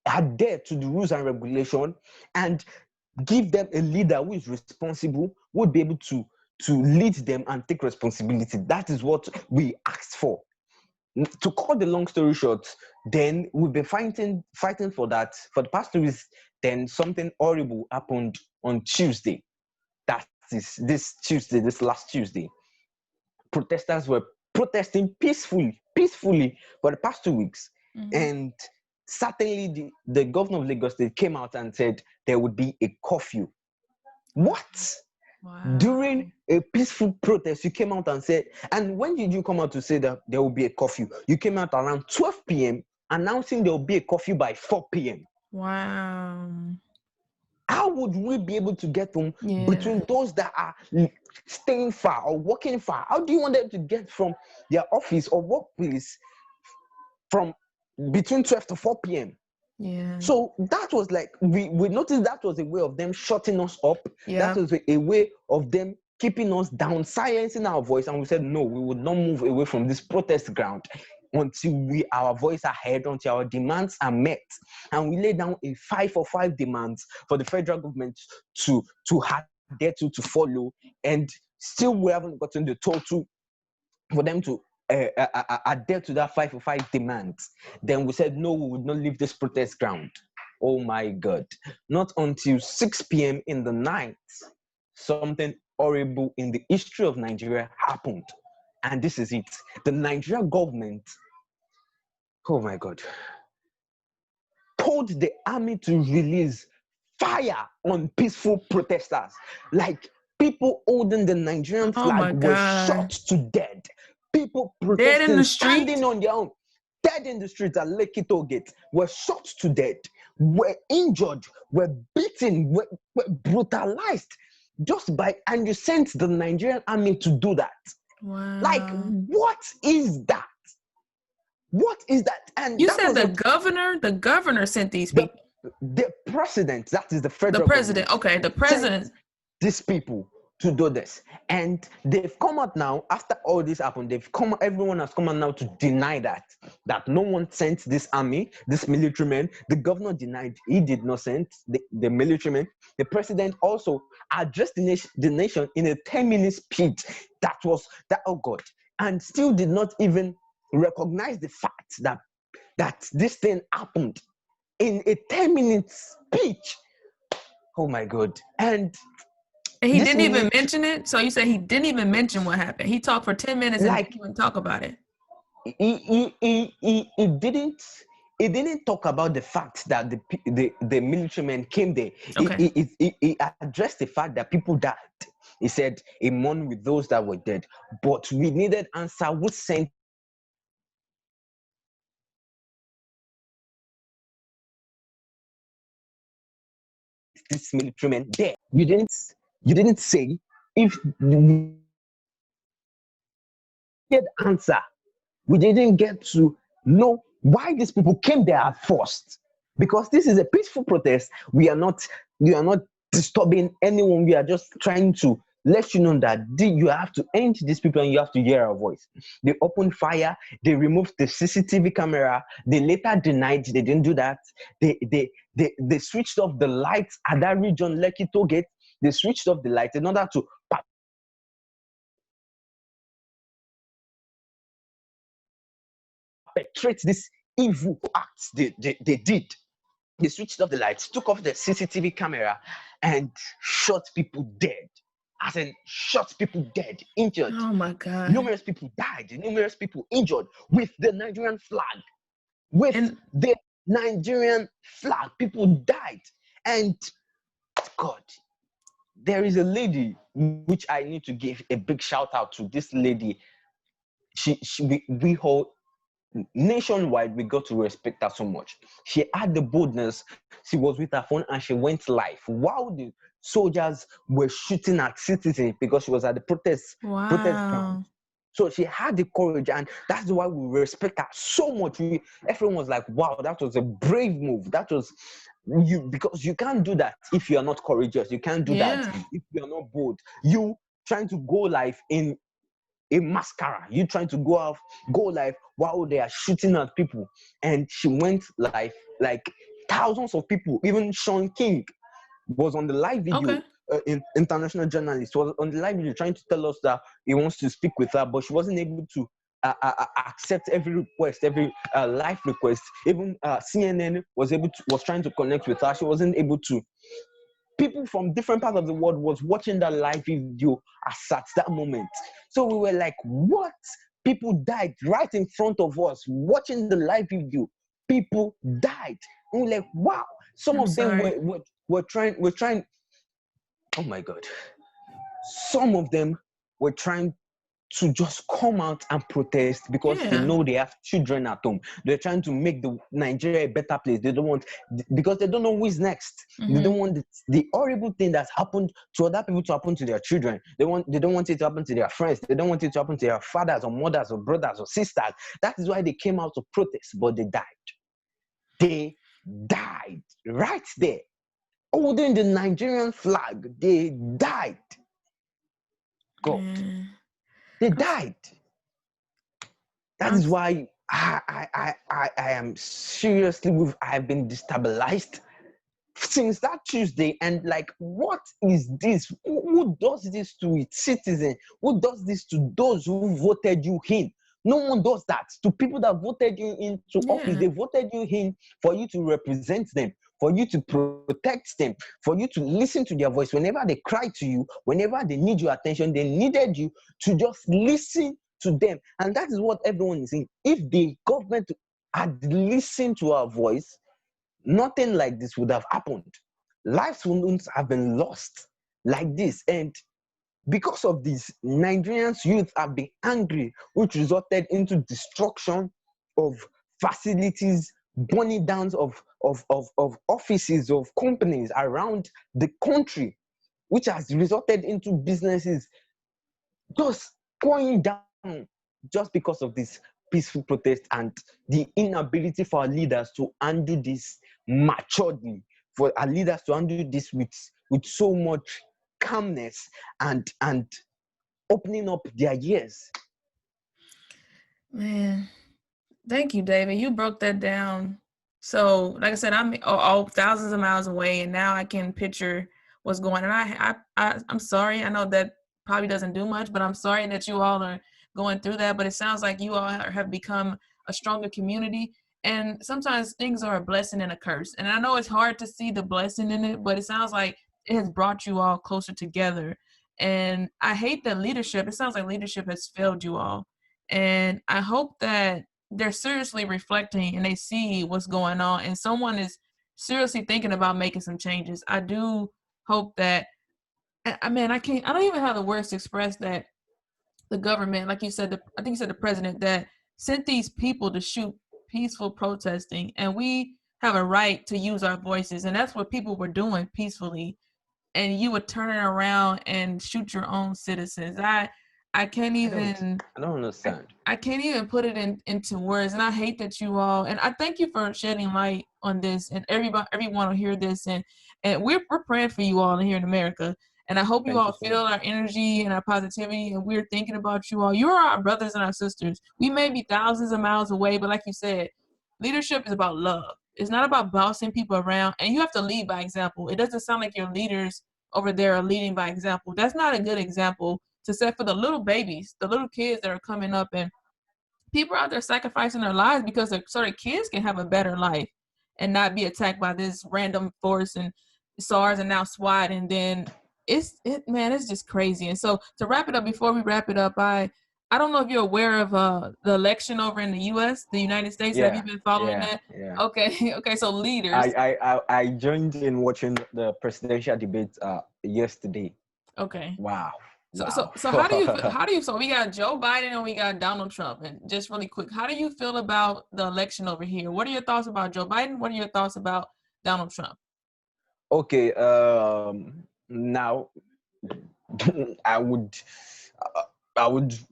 adhere to the rules and regulation, and give them a leader who is responsible, who would be able to lead them and take responsibility. That is what we asked for. To cut the long story short, then we've been fighting for that for the past 2 weeks. Then something horrible happened on Tuesday. That is this last Tuesday. Protesters were protesting peacefully for the past 2 weeks. Mm-hmm. And certainly the governor of Lagos State came out and said there would be a curfew. What? Wow. During a peaceful protest, you came out and said, and when did you come out to say that there will be a curfew? You came out around 12 p.m. announcing there will be a curfew by 4 p.m. Wow. How would we be able to get home Yeah. between those that are staying far or working far? How do you want them to get from their office or workplace from between 12 to 4 p.m.? Yeah. So that was like, we noticed that was a way of them shutting us up. Yeah. That was a way of them keeping us down, silencing our voice. And we said, no, we would not move away from this protest ground until our voice are heard, until our demands are met. And we laid down a 5 demands for the federal government to adhere to follow. And still we haven't gotten the total for them to adhere to that 5 demands. Then we said, no, we would not leave this protest ground. Oh my God. Not until 6 p.m. in the night, something horrible in the history of Nigeria happened. And this is it. The Nigerian government, oh my God, told the army to release fire on peaceful protesters. Like, people holding the Nigerian Oh flag my were God. shot to death. People Dead in protesting, the street? standing on their own, dead in the streets at Lekki Toll Gate, were shot to death, were injured, were beaten, were brutalized just by, and you sent the Nigerian army to do that. Wow. Like, what is that? What is that? And you that said was the governor sent these people. The president, that is the The federal president. government, Okay, the sent president. these people to do this. And they've come out now, after all this happened, everyone has come out now to deny that no one sent this army, this military man. The governor denied he did not send the military man. The president also addressed the nation in a 10-minute speech oh God, and still did not even recognize the fact that this thing happened in a 10-minute speech. Oh my God. And he didn't even mention it. So you say he didn't even mention what happened. He talked for 10 minutes and didn't even talk about it. He didn't talk about the fact that the military men came there. Okay. He addressed the fact that people died. He said he mourned with those that were dead, but we needed answer. Who sent this military man there? You didn't say. If we get answer, we didn't get to know why these people came there at first, because this is a peaceful protest. We are not disturbing anyone. We are just trying to let you know that you have to end these people and you have to hear our voice. They opened fire. They removed the CCTV camera. They later denied they didn't do that. They switched off the lights at that region, Lekki Toll Gate. They switched off the lights in order to perpetrate this evil acts they did. They switched off the lights, took off the CCTV camera, and shot people dead. As in, shot people dead, injured. Oh my God. Numerous people died, numerous people injured with the Nigerian flag. With the Nigerian flag, people died. And God, there is a lady which I need to give a big shout out to. This lady, we hold nationwide, we got to respect her so much. She had the boldness. She was with her phone and she went live while the soldiers were shooting at citizens, because she was at the protest ground. So she had the courage, and that's why we respect her so much. Everyone was like, wow, that was a brave move. That was because you can't do that if you are not courageous. You can't do that if you are not bold. You trying to go live in a mascara, you trying to go live while they are shooting at people. And she went live, like thousands of people. Even Sean King was on the live video. International journalist was on the live video trying to tell us that he wants to speak with her, but she wasn't able to accept every request, every live request. Even CNN was trying to connect with her. She wasn't able to. People from different parts of the world was watching that live video at that moment. So we were like, what? People died right in front of us watching the live video. People died. And we're like, wow. Some of them were trying. Oh my God. Some of them were trying to just come out and protest because they know they have children at home. They're trying to make the Nigeria a better place. They don't want, because they don't know who is next. They don't want the horrible thing that's happened to other people to happen to their children. They don't want it to happen to their friends. They don't want it to happen to their fathers or mothers or brothers or sisters. That is why they came out to protest, but they died. They died right there, holding the Nigerian flag. They died. God, they died. That is why I am seriously, I've been destabilized since that Tuesday. And like, what is this? Who does this to its citizens? Who does this to those who voted you in? No one does that to people that voted you into office. They voted you in for you to represent them, for you to protect them, for you to listen to their voice. Whenever they cry to you, whenever they need your attention, they needed you to just listen to them. And that is what everyone is saying. If the government had listened to our voice, nothing like this would have happened. Lives wouldn't have been lost like this. And because of this, Nigerians youth have been angry, which resulted into destruction of facilities, burning down of offices, of companies around the country, which has resulted into businesses just going down just because of this peaceful protest and the inability for our leaders to handle this maturely, for our leaders to handle this with so much calmness and opening up their ears. Man, thank you, David. You broke that down. So, like I said, I'm all thousands of miles away, and now I can picture what's going on. I'm sorry. I know that probably doesn't do much, but I'm sorry that you all are going through that. But it sounds like you all have become a stronger community. And sometimes things are a blessing and a curse. And I know it's hard to see the blessing in it, but it sounds like it has brought you all closer together. And I hate that leadership. It sounds like leadership has failed you all. And I hope that they're seriously reflecting and they see what's going on and someone is seriously thinking about making some changes. I do hope that, I don't even have the words to express that the government, like you said, I think you said the president, that sent these people to shoot peaceful protesting, and we have a right to use our voices, and that's what people were doing peacefully, and you would turn it around and shoot your own citizens. I can't even. I don't understand. I can't even put it into words, and I hate that you all. And I thank you for shedding light on this, and everyone will hear this, and we're praying for you all here in America. And I hope you all feel our energy and our positivity, and we're thinking about you all. You're our brothers and our sisters. We may be thousands of miles away, but like you said, leadership is about love. It's not about bossing people around, and you have to lead by example. It doesn't sound like your leaders over there are leading by example. That's not a good example to set for the little babies, the little kids that are coming up, and people are out there sacrificing their lives because so their kids can have a better life and not be attacked by this random force and SARS and now SWAT. And then it's just crazy. And so to wrap it up, before we wrap it up, I don't know if you're aware of the election over in the U.S., the United States. Have you been following that? Yeah. Okay. So leaders. I joined in watching the presidential debate yesterday. Okay. Wow. So how do you so we got Joe Biden and we got Donald Trump, and just really quick, how do you feel about the election over here? What are your thoughts about Joe Biden? What are your thoughts about Donald Trump? Okay, now I would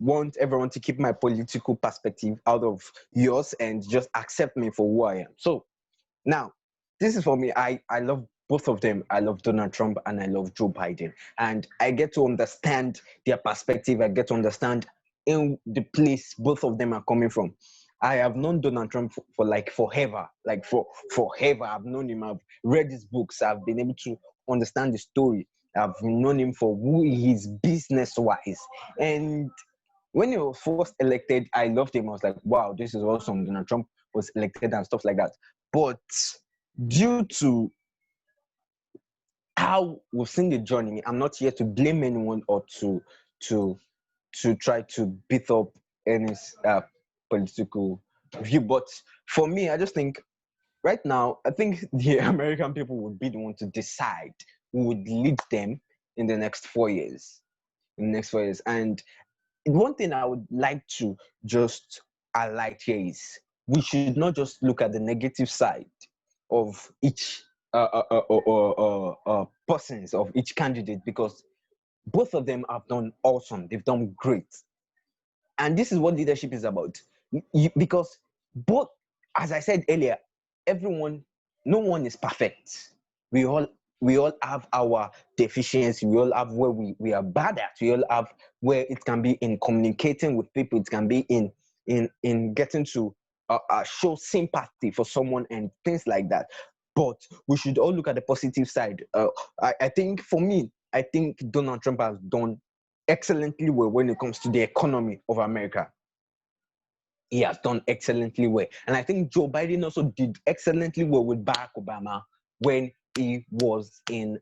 want everyone to keep my political perspective out of yours and just accept me for who I am. So now, this is for me. I love both of them. I love Donald Trump and I love Joe Biden. And I get to understand their perspective. I get to understand in the place both of them are coming from. I have known Donald Trump for like forever. Like for forever. I've known him. I've read his books. I've been able to understand the story. I've known him for who he is business-wise. And when he was first elected, I loved him. I was like, wow, this is awesome. Donald Trump was elected and stuff like that. But due to how we've seen the journey, I'm not here to blame anyone or to try to beat up any political view. But for me, I just think right now, I think the American people would be the one to decide who would lead them in the next 4 years. And one thing I would like to just highlight here is we should not just look at the negative side of each persons, of each candidate, because both of them have done awesome. They've done great. And this is what leadership is about. Because both, as I said earlier, everyone, no one is perfect. We all have our deficiencies. We all have where we are bad at. We all have where it can be in communicating with people. It can be in getting to show sympathy for someone and things like that. But we should all look at the positive side. I think for me, I think Donald Trump has done excellently well when it comes to the economy of America. He has done excellently well. And I think Joe Biden also did excellently well with Barack Obama when he was in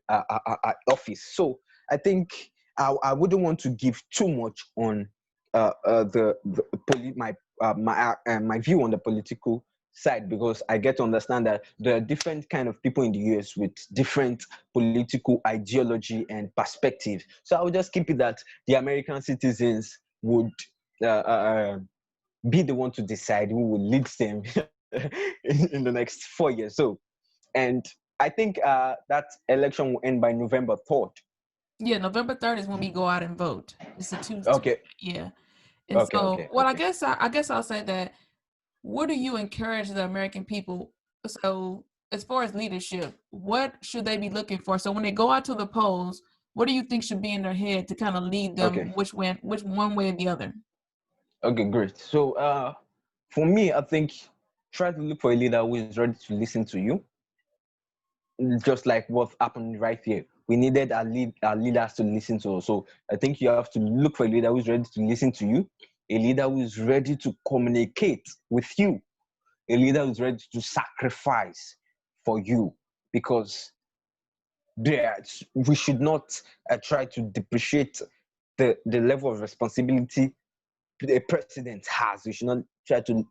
office. So I think I wouldn't want to give too much on my view on the political side, because I get to understand that there are different kind of people in the US with different political ideology and perspective. So I would just keep it that the American citizens would be the one to decide who will lead them in the next 4 years. So, and I think that election will end by November 3rd. Yeah, November 3rd is when we go out and vote. It's a Tuesday. Okay. Yeah. And Okay. so, Okay. well, Okay. I guess I'll say that. What do you encourage the American people? So, as far as leadership, what should they be looking for? So, when they go out to the polls, what do you think should be in their head to kind of lead them Okay. which one way or the other? Okay, great. So, for me, I think try to look for a leader who is ready to listen to you, just like what happened right here. We needed our leaders to listen to us. So I think you have to look for a leader who is ready to listen to you, a leader who is ready to communicate with you, a leader who is ready to sacrifice for you, because we should not try to depreciate the level of responsibility a president has. We should not try to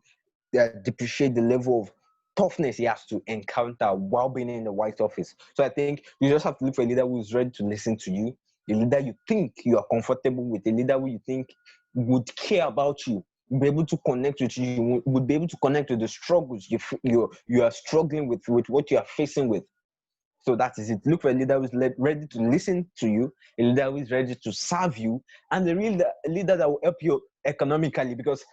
depreciate the level of toughness he has to encounter while being in the White Office. So I think you just have to look for a leader who is ready to listen to you, a leader you think you are comfortable with, a leader who you think would care about you, be able to connect with you, would be able to connect with the struggles you are struggling with what you are facing with. So that is it. Look for a leader who is ready to listen to you, a leader who is ready to serve you, and a leader that will help you economically. Because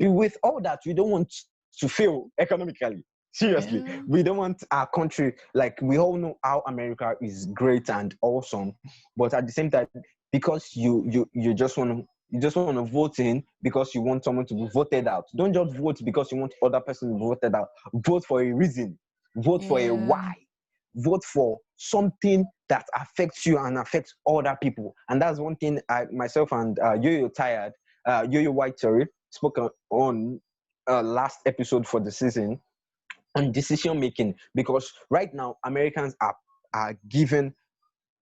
with all that, we don't want to fail economically. Seriously, Yeah. we don't want our country, like we all know how America is great and awesome, but at the same time, because you just want to vote in because you want someone to be voted out. Don't just vote because you want other person to be voted out. Vote for a reason. Vote for a why. Vote for something that affects you and affects other people. And that's one thing I myself and Yo-Yo White, spoke on last episode for the season on decision making. Because right now Americans are given,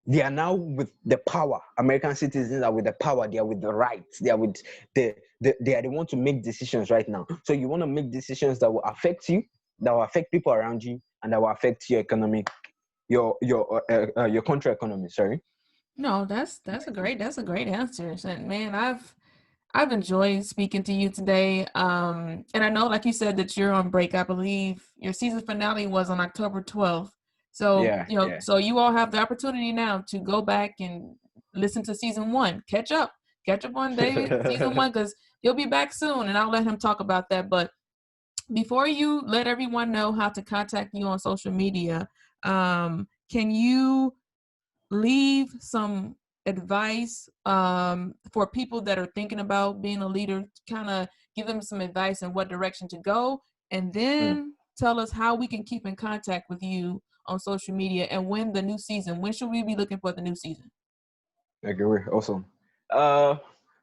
they are now with the power. American citizens are with the power. They are with the rights. They are with they are the one to make decisions right now. So you want to make decisions that will affect you, that will affect people around you, and that will affect your economic, your country economy. Sorry. No, that's a great answer. And man, I've enjoyed speaking to you today. And I know, like you said, that you're on break. I believe your season finale was on October 12th. So, Yeah. Yeah. so you all have the opportunity now to go back and listen to season one. Catch up on David season one, because he'll be back soon, and I'll let him talk about that. But before you let everyone know how to contact you on social media, can you leave some advice for people that are thinking about being a leader, kind of give them some advice in what direction to go, and then tell us how we can keep in contact with you on social media, and when should we be looking for the new season? Okay, awesome.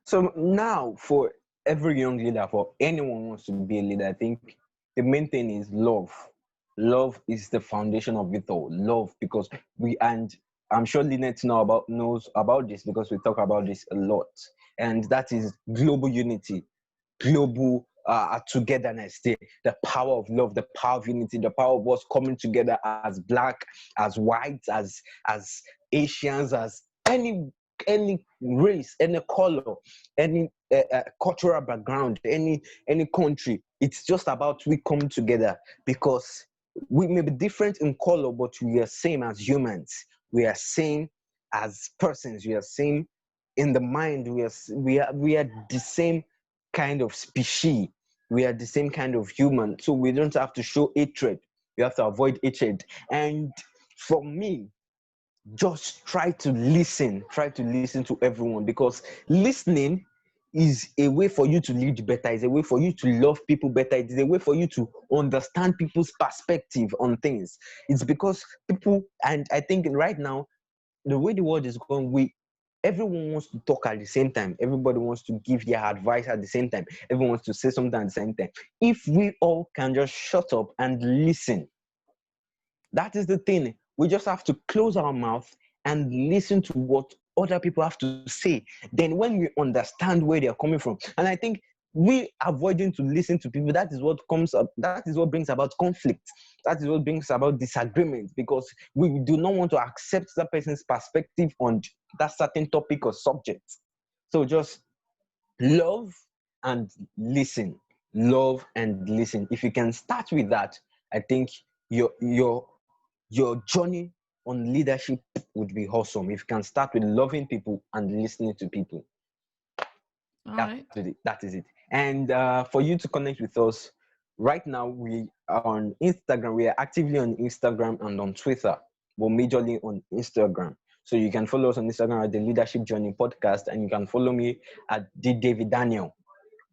So now for every young leader, for anyone who wants to be a leader, I think the main thing is love. Love is the foundation of it all. Love, because and I'm sure Lynette knows about this, because we talk about this a lot, and that is global unity, global togetherness, the power of love, the power of unity, the power of us coming together as black, as white, as Asians, as any race, any color, any cultural background, any country. It's just about we come together because we may be different in color, but we are same as humans. We are same as persons. We are same in the mind. We are the same kind of species. We are the same kind of human. So we don't have to show hatred. We have to avoid hatred. And for me, just try to listen to everyone, because listening is a way for you to lead better. It's a way for you to love people better. It's a way for you to understand people's perspective on things. It's because people, and I think right now, the way the world is going, everyone wants to talk at the same time. Everybody wants to give their advice at the same time. Everyone wants to say something at the same time. If we all can just shut up and listen, that is the thing. We just have to close our mouth and listen to what other people have to say. Then when we understand where they're coming from, and I think we avoiding to listen to people, that is what comes up, that is what brings about conflict. That is what brings about disagreement, because we do not want to accept that person's perspective on that certain topic or subject. So just love and listen. Love and listen. If you can start with that, I think your journey on leadership would be awesome. If you can start with loving people and listening to people. All right. That is it. And for you to connect with us, right now we are on Instagram. We are actively on Instagram and on Twitter, but majorly on Instagram. So you can follow us on Instagram at the Leadership Journey Podcast, and you can follow me at the David Daniel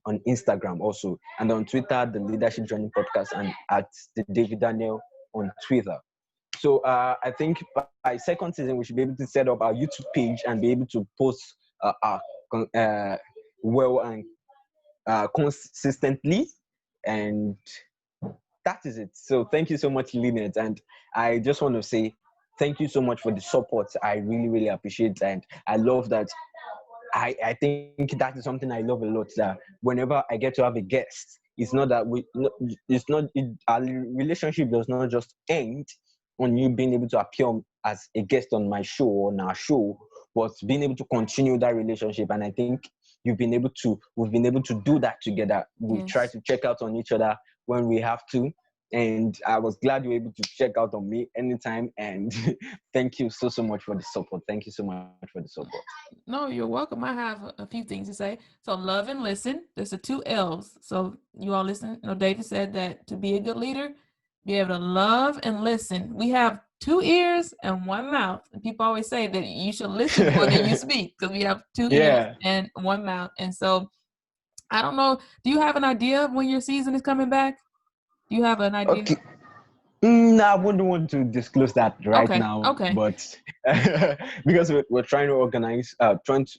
on Instagram also, and on Twitter, the Leadership Journey Podcast, and at the David Daniel on Twitter. So I think by second season, we should be able to set up our YouTube page and be able to post well and consistently. And that is it. So thank you so much, Lynette. And I just want to say thank you so much for the support. I really, really appreciate it. And I love that. I think that is something I love a lot, that whenever I get to have a guest, it's not that our relationship does not just end on you being able to appear as a guest on my show, on our show, but being able to continue that relationship. And I think we've been able to do that together. We try to check out on each other when we have to. And I was glad you were able to check out on me anytime. And thank you so much for the support. Thank you so much for the support. No, you're welcome. I have a few things to say. So love and listen. There's the 2 L's. So you all listen. David said that to be a good leader, be able to love and listen. We have 2 ears and 1 mouth. And people always say that you should listen more than you speak, because we have 2 ears and 1 mouth. And so I don't know. Do you have an idea of when your season is coming back? Do you have an idea? Okay. I wouldn't want to disclose that right now. Okay. But because we're trying to organize,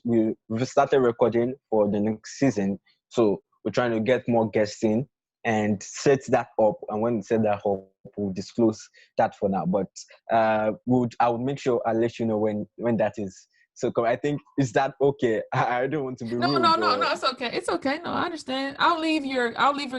we've started recording for the next season. So we're trying to get more guests in and set that up. And when we set that up, we'll disclose that for now. But I would make sure I'll let you know when that is. So I think, is that okay? I don't want to be rude. No, it's okay. It's okay. No, I understand. I'll leave your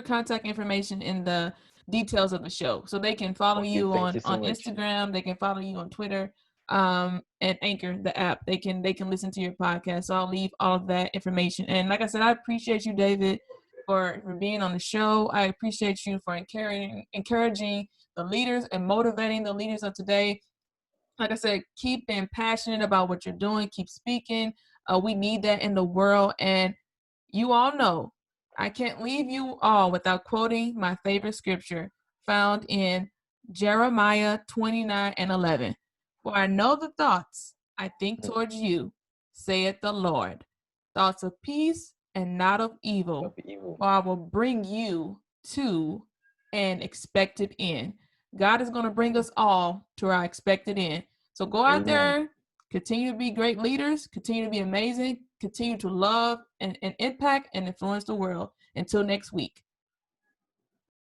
contact information in the details of the show, so they can follow you on Instagram. They can follow you on Twitter, and Anchor, the app. They can listen to your podcast. So I'll leave all of that information. And like I said, I appreciate you, David, for being on the show. I appreciate you for encouraging the leaders and motivating the leaders of today. Like I said, keep being passionate about what you're doing. Keep speaking. We need that in the world. And you all know, I can't leave you all without quoting my favorite scripture found in Jeremiah 29:11. For I know the thoughts I think towards you, saith the Lord, thoughts of peace and not of evil, for I will bring you to an expected end. God is going to bring us all to our expected end. So go out there, continue to be great leaders, continue to be amazing, continue to love and impact and influence the world. Until next week.